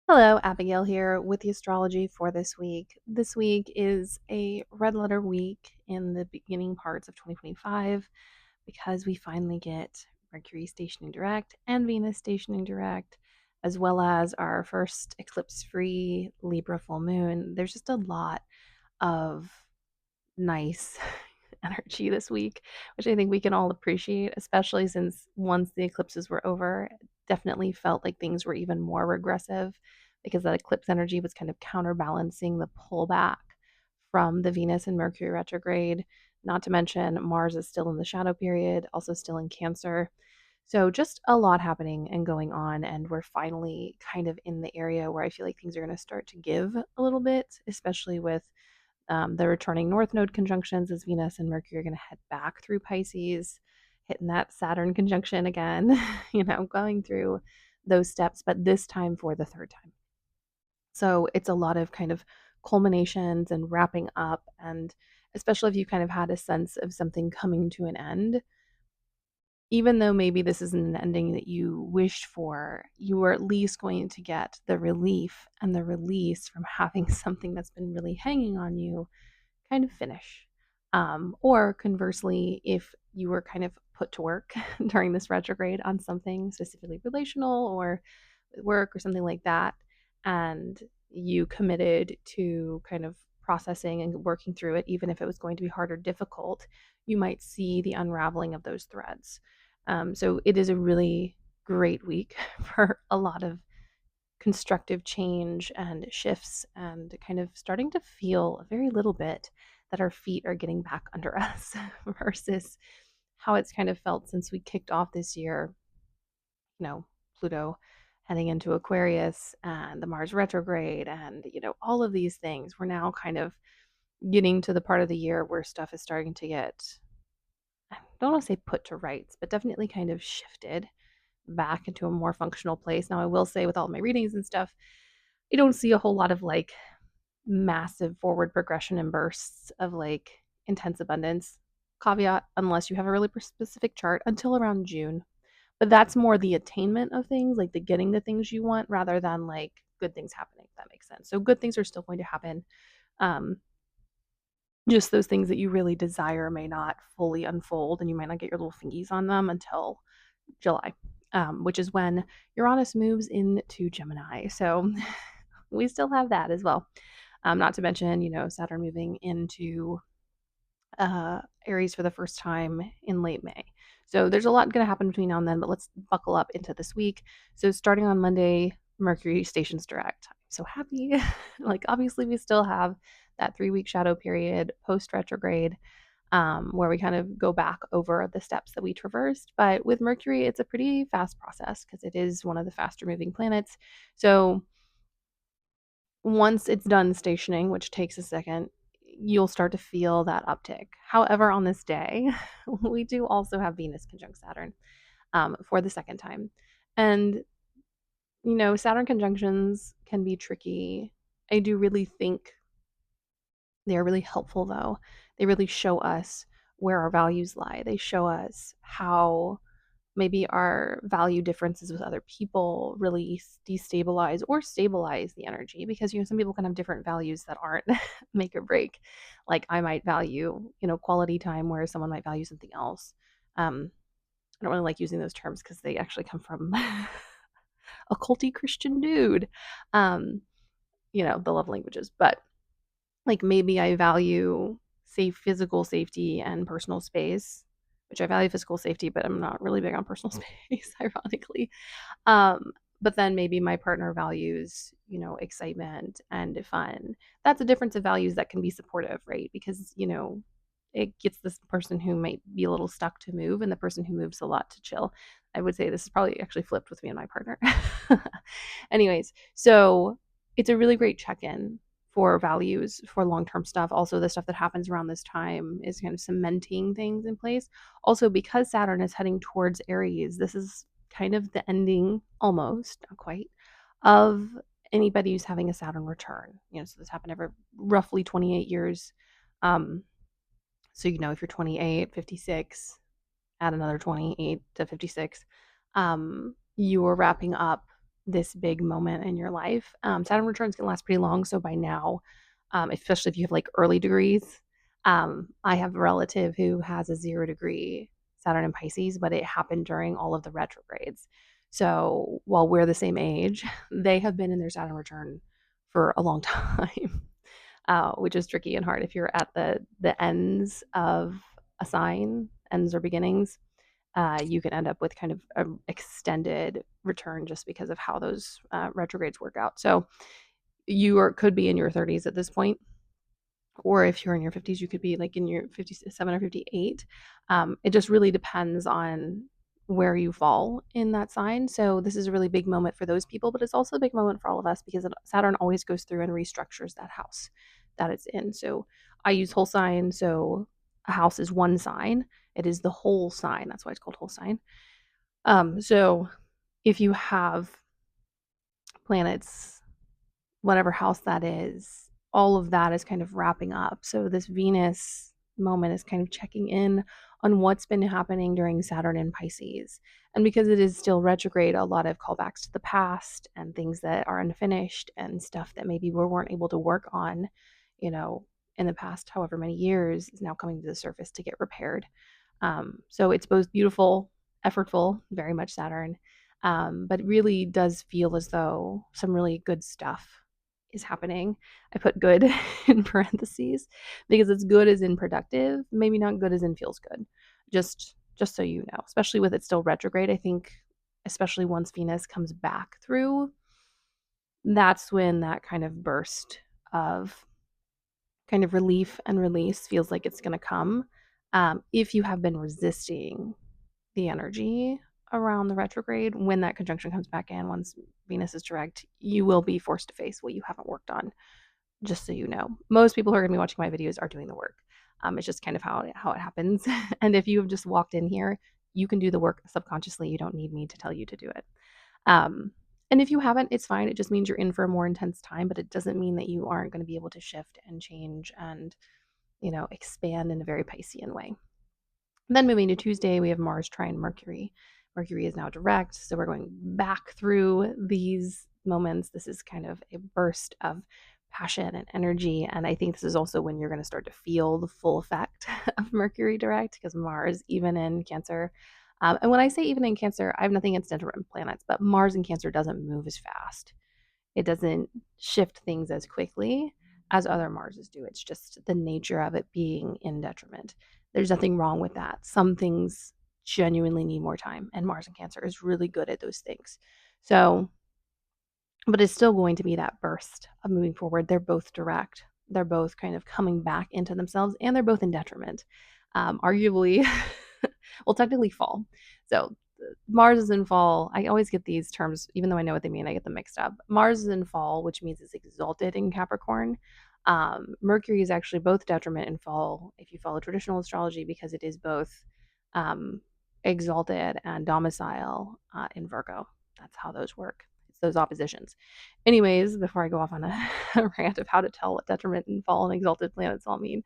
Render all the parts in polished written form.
Hello, Abigail here with the astrology for this week. This week is a red letter week in the beginning parts of 2025 because we finally get Mercury stationing direct and Venus stationing direct, as well as our first eclipse free Libra full moon. There's just a lot of nice energy this week, which I think we can all appreciate, especially since once the eclipses were over, it definitely felt like things were even more regressive because that eclipse energy was kind of counterbalancing the pullback from the Venus and Mercury retrograde. Not to mention, Mars is still in the shadow period, also still in Cancer. So, just a lot happening and going on. And we're finally kind of in the area where I feel like things are going to start to give a little bit, especially with the returning North Node conjunctions as Venus and Mercury are going to head back through Pisces, hitting that Saturn conjunction again, going through those steps, but this time for the third time. So it's a lot of kind of culminations and wrapping up. And especially if you kind of had a sense of something coming to an end, even though maybe this isn't an ending that you wished for, you are at least going to get the relief and the release from having something that's been really hanging on you kind of finish. Or conversely, if you were kind of put to work during this retrograde on something specifically relational or work or something like that, and you committed to kind of processing and working through it, even if it was going to be hard or difficult, you might see the unraveling of those threads. So it is a really great week for a lot of constructive change and shifts and kind of starting to feel a very little bit that our feet are getting back under us versus how it's kind of felt since we kicked off this year, Pluto heading into Aquarius and the Mars retrograde and, all of these things. We're now kind of getting to the part of the year where stuff is starting to get, I don't want to say put to rights, but definitely kind of shifted back into a more functional place. Now, I will say, with all my readings and stuff, I don't see a whole lot of like massive forward progression and bursts of like intense abundance. Caveat, unless you have a really specific chart until around June. But that's more the attainment of things, like the getting the things you want rather than like good things happening, if that makes sense. So good things are still going to happen. Um, just those things that you really desire may not fully unfold and you might not get your little fingies on them until July, which is when Uranus moves into Gemini. So we still have that as well. Not to mention, Saturn moving into Aries for the first time in late May. So there's a lot going to happen between now and then, but let's buckle up into this week. So starting on Monday, Mercury stations direct. I'm so happy. Like, obviously, we still have that 3 week shadow period post retrograde where we kind of go back over the steps that we traversed. But with Mercury, it's a pretty fast process because it is one of the faster moving planets. So once it's done stationing, which takes a second, you'll start to feel that uptick. However, on this day, we do also have Venus conjunct Saturn for the second time. And, Saturn conjunctions can be tricky. I do really think they are really helpful, though. They really show us where our values lie, they show us how maybe our value differences with other people really destabilize or stabilize the energy because some people can have different values that aren't make or break. Like, I might value quality time whereas someone might value something else. I don't really like using those terms because they actually come from a culty Christian dude. um the love languages, but like maybe I value safe physical safety and personal space, which I value physical safety, but I'm not really big on personal space, ironically. Um, but then maybe my partner values, excitement and fun. That's a difference of values that can be supportive, right? Because, it gets this person who might be a little stuck to move and the person who moves a lot to chill. I would say this is probably actually flipped with me and my partner. Anyways, so it's a really great check in for values for long term stuff. Also, the stuff that happens around this time is kind of cementing things in place. Also, because Saturn is heading towards Aries, this is kind of the ending, almost, not quite, of anybody who's having a Saturn return. So this happened every roughly 28 years. So, if you're 28, 56, add another 28 to 56, you are wrapping up this big moment in your life. Saturn returns can last pretty long. So by now, especially if you have like early degrees, I have a relative who has a 0 degree Saturn in Pisces, but it happened during all of the retrogrades. So while we're the same age, they have been in their Saturn return for a long time, which is tricky and hard if you're at the ends of a sign, ends or beginnings. You can end up with kind of an extended return just because of how those retrogrades work out. So could be in your 30s at this point, or if you're in your 50s, you could be like in your 57 or 58. It just really depends on where you fall in that sign. So this is a really big moment for those people, but it's also a big moment for all of us because Saturn always goes through and restructures that house that it's in. So I use whole sign. So a house is one sign. It is the whole sign. That's why it's called whole sign. So if you have planets, whatever house that is, all of that is kind of wrapping up. So this Venus moment is kind of checking in on what's been happening during Saturn in Pisces. And because it is still retrograde, a lot of callbacks to the past and things that are unfinished and stuff that maybe we weren't able to work on, you know, in the past however many years is now coming to the surface to get repaired. So it's both beautiful, effortful, very much Saturn, but it really does feel as though some really good stuff is happening. I put good in parentheses because it's good as in productive, maybe not good as in feels good. Just so you know, especially with it still retrograde, I think especially once Venus comes back through, that's when that kind of burst of kind of relief and release feels like it's going to come. If you have been resisting the energy around the retrograde, when that conjunction comes back in, once Venus is direct, you will be forced to face what you haven't worked on. Just so you know, most people who are going to be watching my videos are doing the work. It's just kind of how it happens. And if you have just walked in here, you can do the work subconsciously. You don't need me to tell you to do it. Um, and if you haven't, it's fine. It just means you're in for a more intense time, but it doesn't mean that you aren't going to be able to shift and change and, expand in a very Piscean way. Then moving to Tuesday, we have Mars trine Mercury. Mercury is now direct, so we're going back through these moments. This is kind of a burst of passion and energy, and I think this is also when you're going to start to feel the full effect of Mercury direct because Mars, even in Cancer, and when I say even in Cancer, I have nothing against different planets, but Mars in Cancer doesn't move as fast. It doesn't shift things as quickly as other Marses do. It's just the nature of it being in detriment. There's nothing wrong with that. Some things genuinely need more time, and Mars and Cancer is really good at those things. So, but it's still going to be that burst of moving forward. They're both direct. They're both kind of coming back into themselves, and they're both in detriment. Arguably, well, technically fall. So Mars is in fall. I always get these terms, even though I know what they mean, I get them mixed up. Mars is in fall, which means it's exalted in Capricorn. Mercury is actually both detriment and fall if you follow traditional astrology because it is both um, exalted and domicile in Virgo. That's how those work. It's those oppositions. Anyways, before I go off on a rant of how to tell what detriment and fall and exalted planets all mean,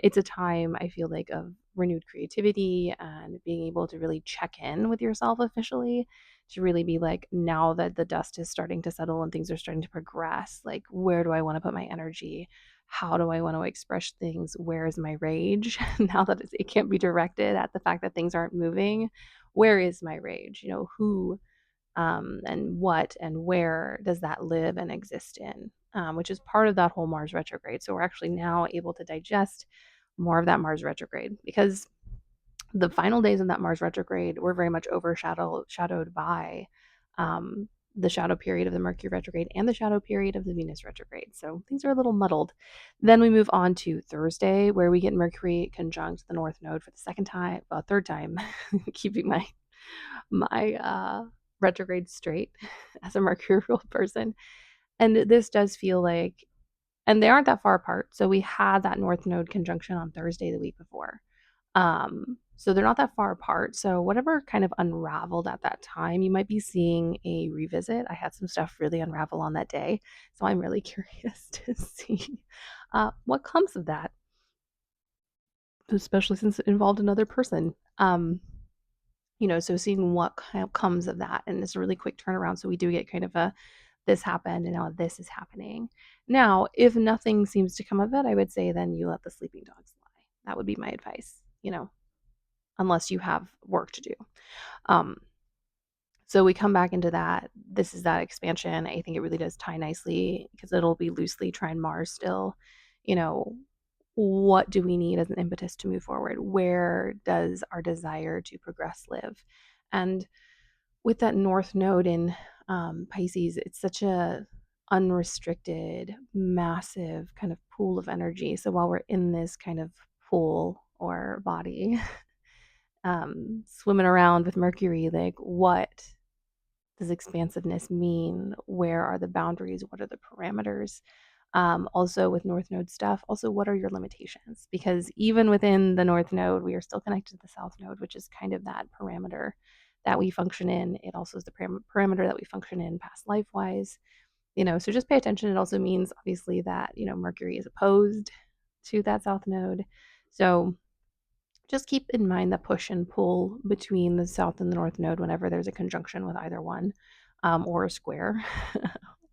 it's a time I feel like of renewed creativity and being able to really check in with yourself officially to really be like, now that the dust is starting to settle and things are starting to progress, like, where do I want to put my energy? How do I want to express things? Where is my rage? Now that it can't be directed at the fact that things aren't moving, where is my rage? Who and what and where does that live and exist in, which is part of that whole Mars retrograde. So we're actually now able to digest more of that Mars retrograde because the final days of that Mars retrograde were very much overshadowed by the shadow period of the Mercury retrograde and the shadow period of the Venus retrograde. So things are a little muddled. Then we move on to Thursday, where we get Mercury conjunct the North Node for the third time, keeping my retrograde straight as a Mercurial person. And this does feel like, and they aren't that far apart. So we had that North Node conjunction on Thursday the week before. So they're not that far apart. So whatever kind of unraveled at that time, you might be seeing a revisit. I had some stuff really unravel on that day. So I'm really curious to see what comes of that, especially since it involved another person. So seeing what kind of comes of that, and it's a really quick turnaround. So we do get kind of a this happened and now this is happening. Now, if nothing seems to come of it, I would say then you let the sleeping dogs lie. That would be my advice, unless you have work to do. Um, so we come back into that. This is that expansion. I think it really does tie nicely because it'll be loosely trine Mars still. You know, what do we need as an impetus to move forward? Where does our desire to progress live? And with that North Node in Pisces, it's such a unrestricted, massive kind of pool of energy. So while we're in this kind of pool or body, swimming around with Mercury, like what does expansiveness mean? Where are the boundaries? What are the parameters? Also with North Node stuff, also what are your limitations? Because even within the North Node, we are still connected to the South Node, which is kind of that parameter that we function in. It also is the parameter that we function in past life wise. So just pay attention. It also means obviously that, Mercury is opposed to that South Node. So just keep in mind the push and pull between the South and the North Node whenever there's a conjunction with either one, or a square,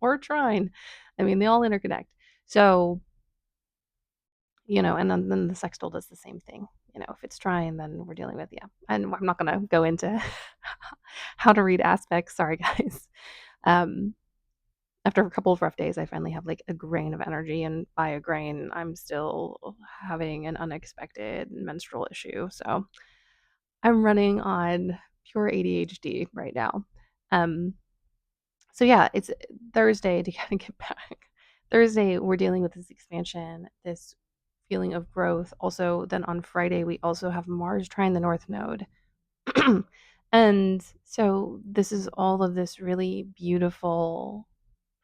or a trine. I mean, they all interconnect. So, and then the sextile does the same thing. If it's trine, then we're dealing with, yeah. And I'm not going to go into how to read aspects. Sorry, guys. After a couple of rough days, I finally have like a grain of energy. And by a grain, I'm still having an unexpected menstrual issue. So, I'm running on pure ADHD right now. Um, so yeah, it's Thursday to kind of get back. Thursday, we're dealing with this expansion, this feeling of growth. Also, then on Friday, we also have Mars trine the North Node. And so this is all of this really beautiful,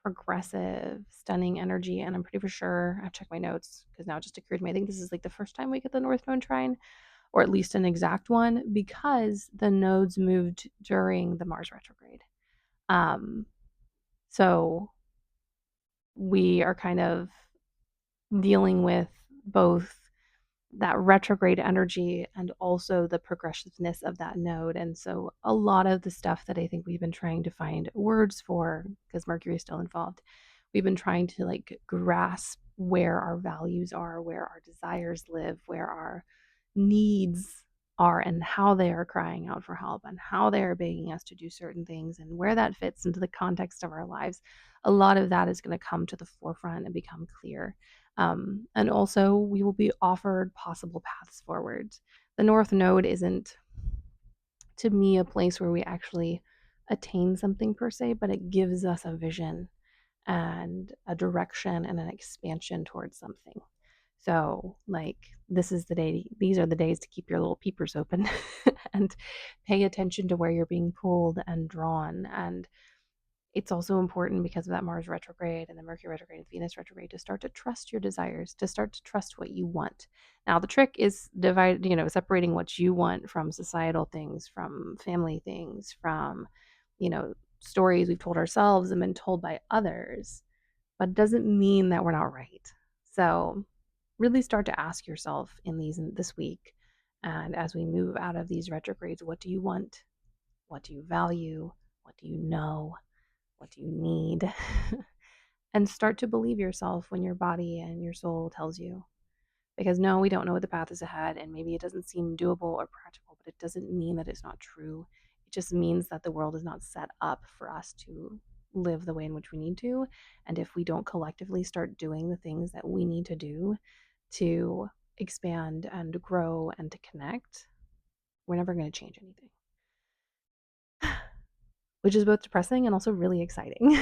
progressive, stunning energy. And I'm pretty for sure, I've checked my notes because now it just occurred to me. I think this is like the first time we get the North Node trine, or at least an exact one, because the nodes moved during the Mars retrograde. Um, so we are kind of dealing with both that retrograde energy and also the progressiveness of that node. And so a lot of the stuff that I think we've been trying to find words for, because Mercury is still involved, we've been trying to like grasp where our values are, where our desires live, where our needs are, and how they are crying out for help, and how they are begging us to do certain things, and where that fits into the context of our lives. A lot of that is going to come to the forefront and become clear. And also, we will be offered possible paths forward. The North Node isn't, to me, a place where we actually attain something per se, but it gives us a vision and a direction and an expansion towards something. So, like, these are the days to keep your little peepers open and pay attention to where you're being pulled and drawn. And it's also important because of that Mars retrograde and the Mercury retrograde and Venus retrograde to start to trust your desires, to start to trust what you want. Now, the trick is separating what you want from societal things, from family things, from, stories we've told ourselves and been told by others, but it doesn't mean that we're not right. So, really start to ask yourself this week, and as we move out of these retrogrades, what do you want? What do you value? What do you know? What do you need? And start to believe yourself when your body and your soul tells you. Because no, we don't know what the path is ahead, and maybe it doesn't seem doable or practical, but it doesn't mean that it's not true. It just means that the world is not set up for us to live the way in which we need to. And if we don't collectively start doing the things that we need to do to expand and grow and to connect, we're never going to change anything. Which is both depressing and also really exciting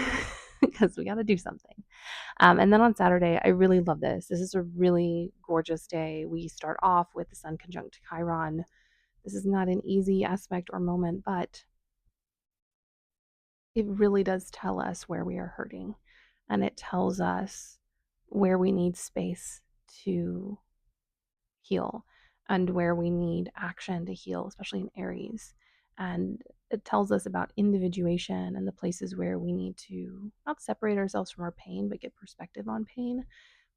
because we got to do something. And then on Saturday, I really love this. This is a really gorgeous day. We start off with the Sun conjunct Chiron. This is not an easy aspect or moment, but it really does tell us where we are hurting. And it tells us where we need space to heal and where we need action to heal, especially in Aries. And it tells us about individuation and the places where we need to not separate ourselves from our pain, but get perspective on pain,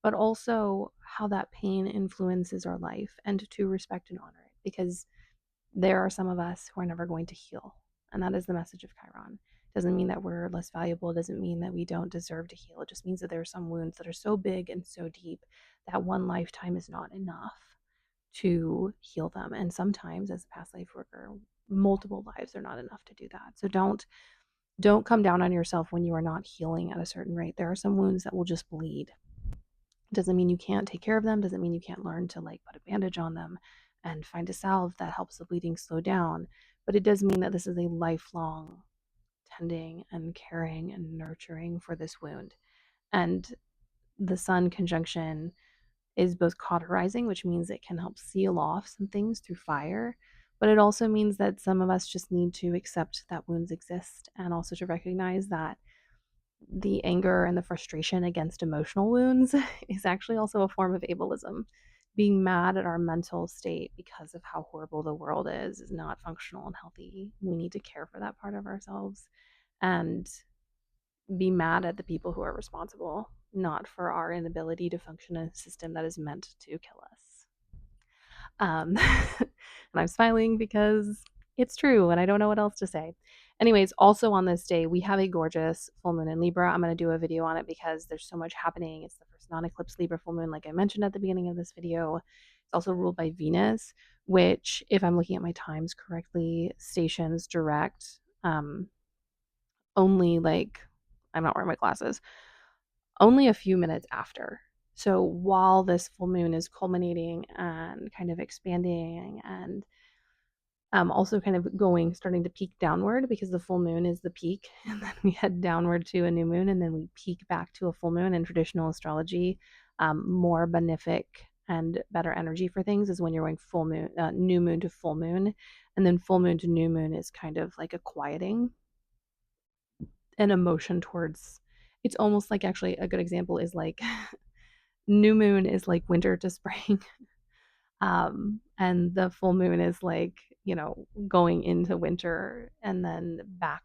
but also how that pain influences our life and to respect and honor it. Because there are some of us who are never going to heal. And that is the message of Chiron. Doesn't mean that we're less valuable. It doesn't mean that we don't deserve to heal. It just means that there are some wounds that are so big and so deep that one lifetime is not enough to heal them. And sometimes, as a past life worker, multiple lives are not enough to do that. So don't come down on yourself when you are not healing at a certain rate. There are some wounds that will just bleed. Doesn't mean you can't take care of them, doesn't mean you can't learn to like put a bandage on them and find a salve that helps the bleeding slow down, but it does mean that this is a lifelong tending and caring and nurturing for this wound. And the sun conjunction is both cauterizing, which means it can help seal off some things through fire, but it also means that some of us just need to accept that wounds exist and also to recognize that the anger and the frustration against emotional wounds is actually also a form of ableism. Being mad at our mental state because of how horrible the world is not functional and healthy. We need to care for that part of ourselves and be mad at the people who are responsible, not for our inability to function in a system that is meant to kill us. And I'm smiling because it's true and I don't know what else to say. Anyways, also on this day, we have a gorgeous full moon in Libra. I'm going to do a video on it because there's so much happening. It's the first non-eclipse Libra full moon, like I mentioned at the beginning of this video. It's also ruled by Venus, which, if I'm looking at my times correctly, stations direct only like, I'm not wearing my glasses, only a few minutes after. So while this full moon is culminating and kind of expanding and also kind of starting to peak downward because the full moon is the peak, and then we head downward to a new moon, and then we peak back to a full moon. In traditional astrology, more benefic and better energy for things is when you're going full moon, new moon to full moon, and then full moon to new moon is kind of like a quieting an emotion towards. It's almost like, actually a good example is like new moon is like winter to spring. And the full moon is like, going into winter and then back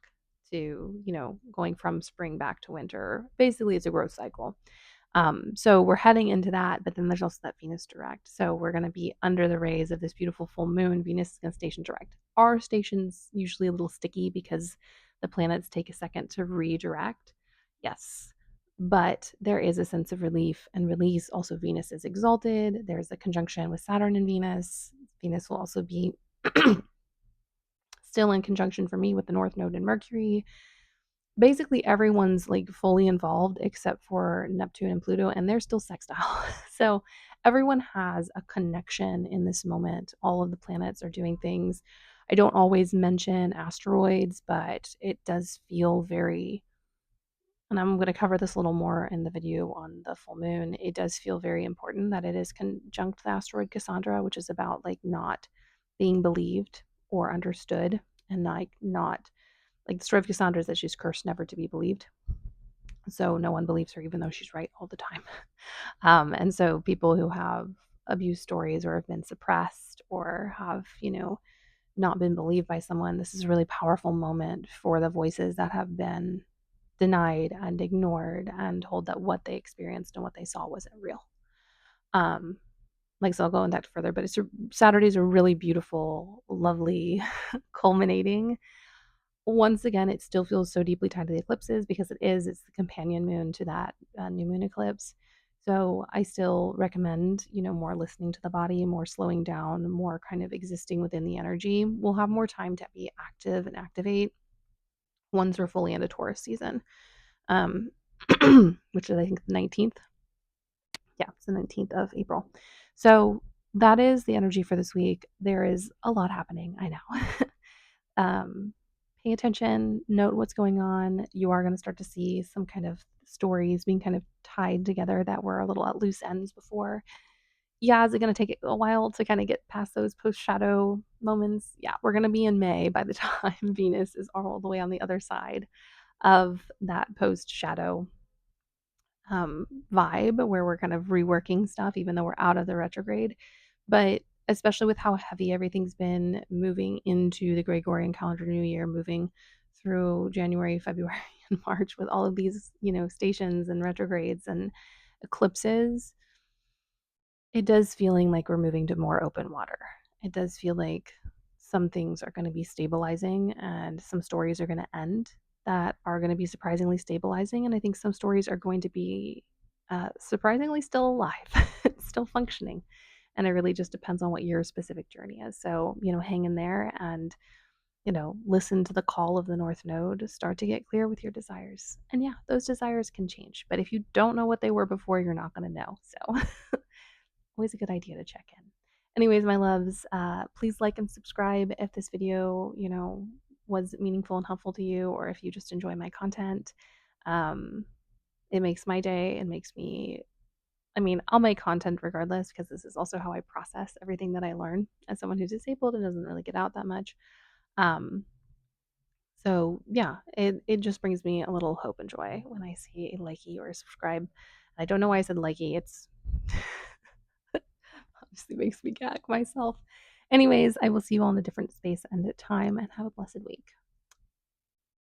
to, going from spring back to winter. Basically, it's a growth cycle. So we're heading into that, but then there's also that Venus direct. So we're going to be under the rays of this beautiful full moon. Venus is going to station direct. Our station's usually a little sticky because the planets take a second to redirect. Yes. But there is a sense of relief and release. Also, Venus is exalted. There's a conjunction with Saturn and Venus. Venus will also be still in conjunction for me with the North Node and Mercury. Basically everyone's like fully involved except for Neptune and Pluto, and they're still sextile. So everyone has a connection in this moment. All of the planets are doing things. I don't always mention asteroids, but it does feel very, and I'm going to cover this a little more in the video on the full moon. It does feel very important that it is conjunct the asteroid Cassandra, which is about like not being believed or understood, and like not like the story of Cassandra is that she's cursed never to be believed. So no one believes her, even though she's right all the time. And so people who have abuse stories or have been suppressed or have, not been believed by someone, this is a really powerful moment for the voices that have been denied and ignored and told that what they experienced and what they saw wasn't real. So I'll go in that further, but Saturday's a really beautiful, lovely, culminating. Once again, it still feels so deeply tied to the eclipses because it's the companion moon to that new moon eclipse. So I still recommend, more listening to the body, more slowing down, more kind of existing within the energy. We'll have more time to be active and activate once we're fully into Taurus season, which is, I think, the 19th. Yeah, it's the 19th of April. So that is the energy for this week. There is a lot happening, I know. Pay attention, note what's going on. You are going to start to see some kind of stories being kind of tied together that were a little at loose ends before. Yeah, is it going to take a while to kind of get past those post shadow moments? Yeah, we're going to be in May by the time Venus is all the way on the other side of that post shadow vibe where we're kind of reworking stuff, even though we're out of the retrograde. But especially with how heavy everything's been moving into the Gregorian calendar new year, moving through January, February, and March with all of these, stations and retrogrades and eclipses, it does feeling like we're moving to more open water. It does feel like some things are going to be stabilizing and some stories are going to end that are going to be surprisingly stabilizing. And I think some stories are going to be surprisingly still alive, still functioning. And it really just depends on what your specific journey is. So, hang in there and, listen to the call of the North Node, start to get clear with your desires. And yeah, those desires can change. But if you don't know what they were before, you're not going to know. So, always a good idea to check in. Anyways, my loves, please like and subscribe if this video, was meaningful and helpful to you, or if you just enjoy my content. Um, it makes my day. It makes me, I'll make content regardless because this is also how I process everything that I learn as someone who's disabled and doesn't really get out that much. Um, so yeah, it just brings me a little hope and joy when I see a likey or a subscribe. I don't know why I said likey. It's obviously makes me gag myself. Anyways, I will see you all in a different space and time, and have a blessed week.